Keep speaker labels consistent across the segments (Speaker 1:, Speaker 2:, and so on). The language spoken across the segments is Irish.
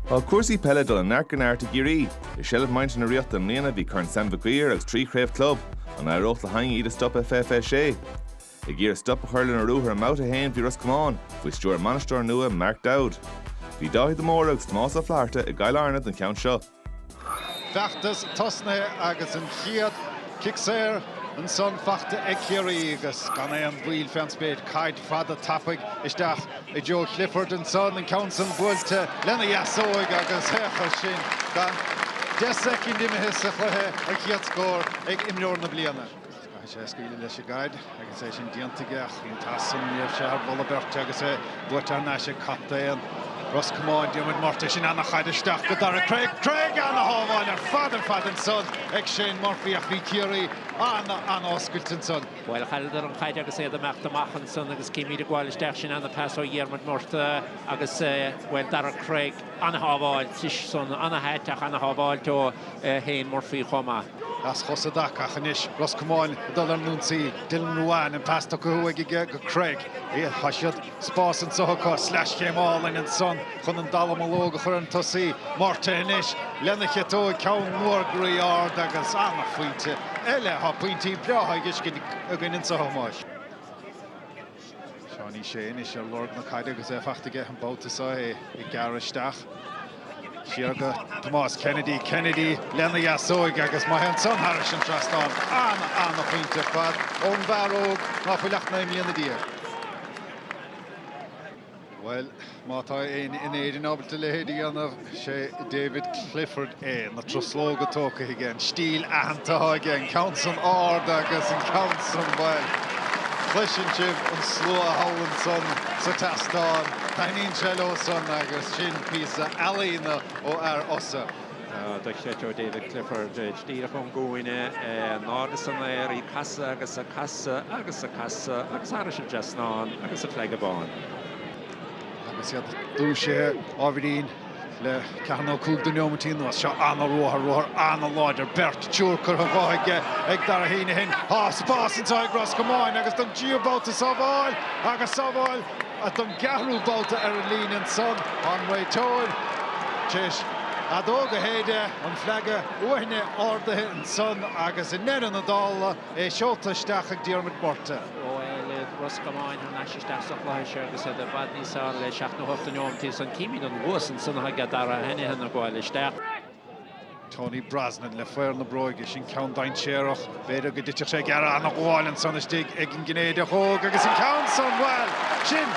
Speaker 1: Cuasaí Peile dul an nearcanar to Ciarraí. I shelf maint na riota an líana bhí chun San Vacuir agus trí chréibh club an aireocht le haing iad a stop FFSA. I ggéar stop a chuirlinn a rúthar a mouth a hain bhí Ros Comáin, faoi stúr Manastóir nua Mark Dowd. Bhí dáithid mór agus más a flairte I gcail arnad an count seo.
Speaker 2: Feachtas tosna agus an chiad Kickséir an son fachta Ciarraí agus gan é an bhuiil fean spéid caid fada tapig isteach I Joe Clifford an son an council builte lena jasóig agus hecha sin gan 10 second imithe sa chluthe a chiad scór ag imleor na bliana. sé scaoileadh leis a gcaid agus é sin diantaige ach íon tasan níomh sé ar bolla beirt agus é buirte na sé capta Ros Comáin diomid Murta sin anna chaid isteach go dara Craig anna hábháil ar fad an son ag Shane Murphy ach bhí Ciarraí anna oscailt an son.
Speaker 3: Well chaidar an chaid agus é amach an son agus cíimiad a gháil isteach sin anna pas ó Diarmuid Murta agus well dara Craig anna hábháil tis son anna háiteach anna hábháil tó Shane Murphy chomá.
Speaker 2: As chosadach ach anis Ros Comáin dul ar núnsaí Dylan Ruan an pasta go ige go Craig. Hashiad spás an sochá slash came all in an son chun an dalam a lóga chur an tosaí Murta inis lena chetó ceann mór graí ard agus anna faointe eile Buaicphointí breatha giscin a gin in sochamáis. Seaní sé inis ar Lord na caide agus é fachtaige an bótasá I garisteach. Siarga Tomás Kennedy lena jasóig agus mai an son Harris an trastáin anna faointe fad ón bharóg ná fuileach na imíonna dír. Well, mátá in éidir ábalta lehéadí anna sé David Clifford na troslóga tóca igen stíl ahantatá igen council ard agus an council well. Chluisin sibh an slua a howlan son sa tastáin Taíonn sé son agus sin písa alína ó ar osa.
Speaker 3: Dach sé David Clifford stíach an gúine nágus an éir I casa agus a casa agus Harris an jasnáin agus a phleagabáin.
Speaker 2: Agus iad dú sé ábhírín le ceann cúg do neomatín was seo anna ruthar anna láidir bert túrcur a bháige ag dar a híine hin spás intáid Ros Comáin agus don geobáta sábháil agus sábháil a don gearú báta ar an lín an son an réitóid tíis a dóga héide an phleaga uaithne ordathe an son agus in nean na dála seoltaisteach ag Diarmuid Murta.
Speaker 3: Ros Comáin an eisisteach sa chláise agus a bad níosá le 7 neomtí san cíimiad an bhuasan san haige dara henne a gháil isteach.
Speaker 2: Tony Brosnan le fuir na bróige sin ceann dain séireach beidir go dtiteach sé gearra anna gháil an son istigh ag an gnéad a thóg agus in ceann son bhil sin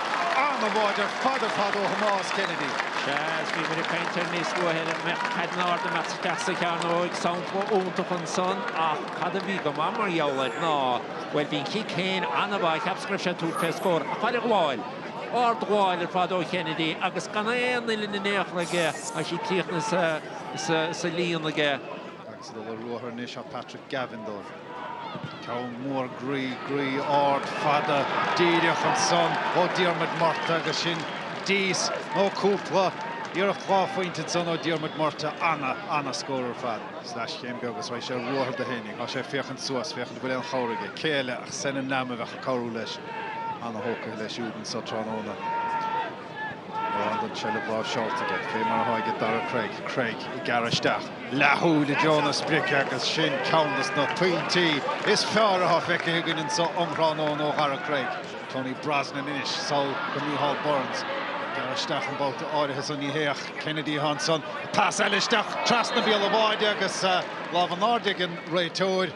Speaker 2: anna bháidir fad ó Tomás Kennedy.
Speaker 3: Yes, bhí mar painter níos luhéile headnáir de meteach sa ceann óig sampla úntach an son ach cad a bhí go mar jaolaid ná well bhín cic chéin anna bhaid ceapscrib sé tú fé scór a chuile gháil ard gháil ar fad ó Kennedy agus gan éon ile na néachraige a sí críochna sa líonaige.
Speaker 2: Agus dul a ruthar níos a Patrick Gavindor. Ceann mór grí ard fada díireach an son ó Diarmuid Murta agus sin díos nó cúpla Iarach Buaicphointí son ó Diarmuid Murta anna scór ar fad. Slash céim go agus bhaid sé ruthar de hénig á sé féchan suas féchan go bhfuil an chairige céile ach san náma bheith a cabhrú leis anna hóca leis údan sa tránóna. An sele bláh seoltaige fé mar háige dara Craig I garisteach lethú le Jonas Brick agus sin ceannas na Buaicphointí is fearrtha feice higann in sa omránón ó Hara Craig. Tony Brosnan inis Saul go Mícheál Burns garisteach an báta áirithe san íhéach Kennedy Hanson pas eileisteach tras na bíal bháide agus láh an áirdeag an réitóid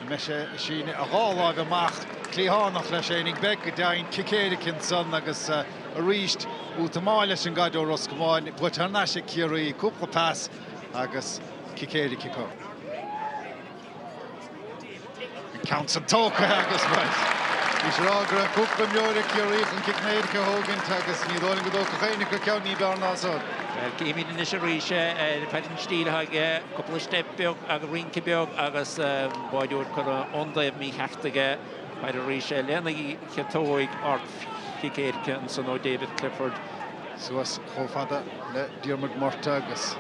Speaker 2: me sé sin a gháláh amach clíhánach leis énig beg go dain cicéadicin son agus a ríist útamáile sin gaiid ó Ros Comáin buirte na sé Ciarraí cúpla pas agus cicéadici có. Count an tóca agus bhaid. Is rágra cúpla meoire Ciarraí an cicnéadice thógant agus ní dóling go dócha chéine go ceann ní bear násán.
Speaker 3: Cíimiad is a ríise peitin stílthaige cúpla stepbeag agus rincebeag agus báidúir chu ondaibh mí heachtaige By the Risha, Lenny Katoig, Art Kikirkin, so no David Clifford.
Speaker 2: So as Hofada, let Diarmuid Murta agus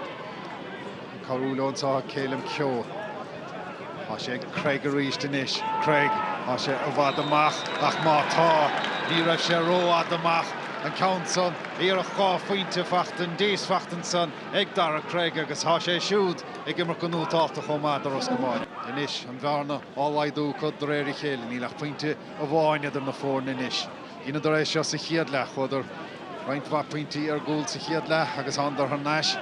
Speaker 2: Carúlón sa Caleb Kyo. Hashe Craig Aristanish, Craig, Hashe Avadamach, Achmata, Nira Shero Adamach, an count son ar a Buaicphointí fachtan díos fachtan son ag dara Craig agus há sé siúd ag immer gonútáta chomá a Ros Comáin. Inis an bharna álaidú cod do réir chéile ní lech Pointe a bháin idir na fórn inis. Ína do rééis seo sa chiad le chuidir roint Buaicphointí ar gúil sa chiad le agus andar her náis.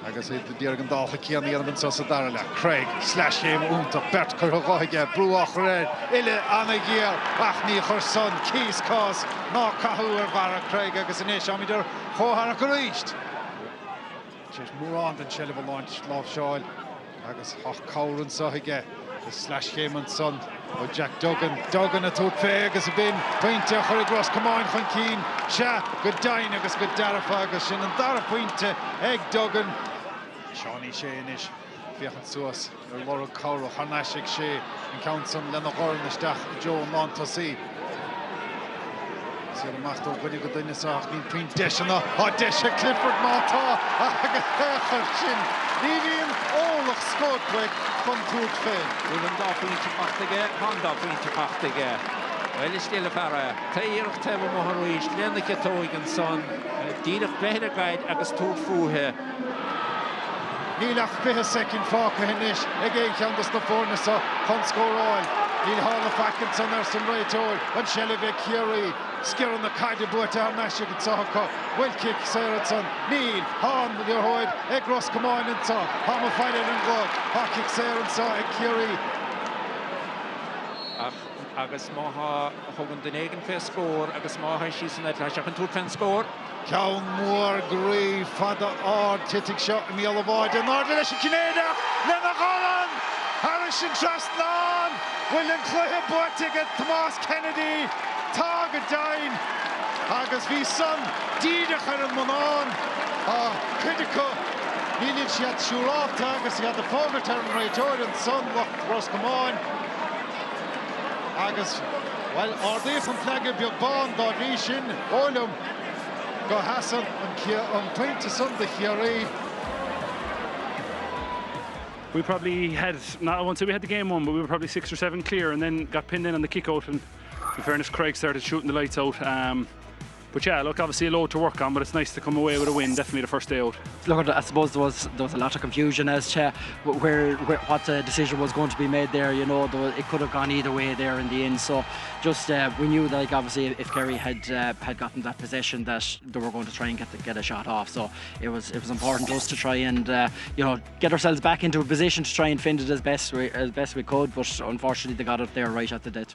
Speaker 2: Agus é díar an dácha cían íanamn sa dara le. Craig slash chéim únta bert chur gáige brúach réir ile anna géal ach ní chur son cís cás ná cathú ar bhara Craig agus inis amidir chóthar go ríist. Tís múrán den seileh láint láh seáil agus ach cáran saige slash chéim an son o Jack Duggan a tút fé agus a bin Pointe chuir Ros Comáin chun cín se go dain agus go darafa agus sin an dara Pointe ag Duggan. Seání sé inis fiochan suas ar lorú cára chanáisiigh sé an count san lena gháin isteach Joe Montasí. Siad amachú gine go duine saach ní prin deisina á deise Clifford mátá agus féchar sin. Ní bhíon ólach scóthaig chun tút féin.
Speaker 3: Bhfuil an dá Pointe pachtaige, chun dá Pointe pachtaige. Well is still a fara. Taíoch tebh mothraíis lena cetóig an son díadach bléidir gaid agus tút fuathe.
Speaker 2: Nílach 5 second fáca inis ag écheantas na fórna sa chun scóráil. Níl hála facin san ar san réitóir an seileh Ciarraí. Sciaran na caiide buaite ar náisiigh an sacha. Well kick Saoirse Níl hán ar hóid ag Ros Comáin an tá. Há má fáilir an glád. Há kick Saoirse ag Kerry.
Speaker 3: Agus mátha thugann den éigen fé scór agus mátha sí san leis an tút féin scór.
Speaker 2: Ceann mór grí fada ád titig seo i míal bháid an áda leis an cinéideach lena gálan Harris sin trasnán bhfuil an chluthe buaite go Tomás Kennedy tá go dain agus bhí son díadach ar an mnán chuidecha níl siad siúráta agus iad a fógart ar an réitóir an son Ros Comáin agus well ardíoch an phleige beag bán dá bhí sin ólum go hasan an Pointe son de Ciarraí.
Speaker 4: We probably had, I won't say we had the game won, but we were probably 6 or 7 clear and then got pinned in on the kick out, and in fairness Craig started shooting the lights out. But yeah, look, obviously a load to work on, but it's nice to come away with a win, definitely the first day out.
Speaker 5: Look, I suppose there was a lot of confusion as to what the decision was going to be made there. You know, it could have gone either way there in the end. So just we knew that, like, obviously if Kerry had gotten that possession, that they were going to try and get a shot off. So it was important just to try and you know, get ourselves back into a position to try and fend it as best we could. But unfortunately they got it there right at the death.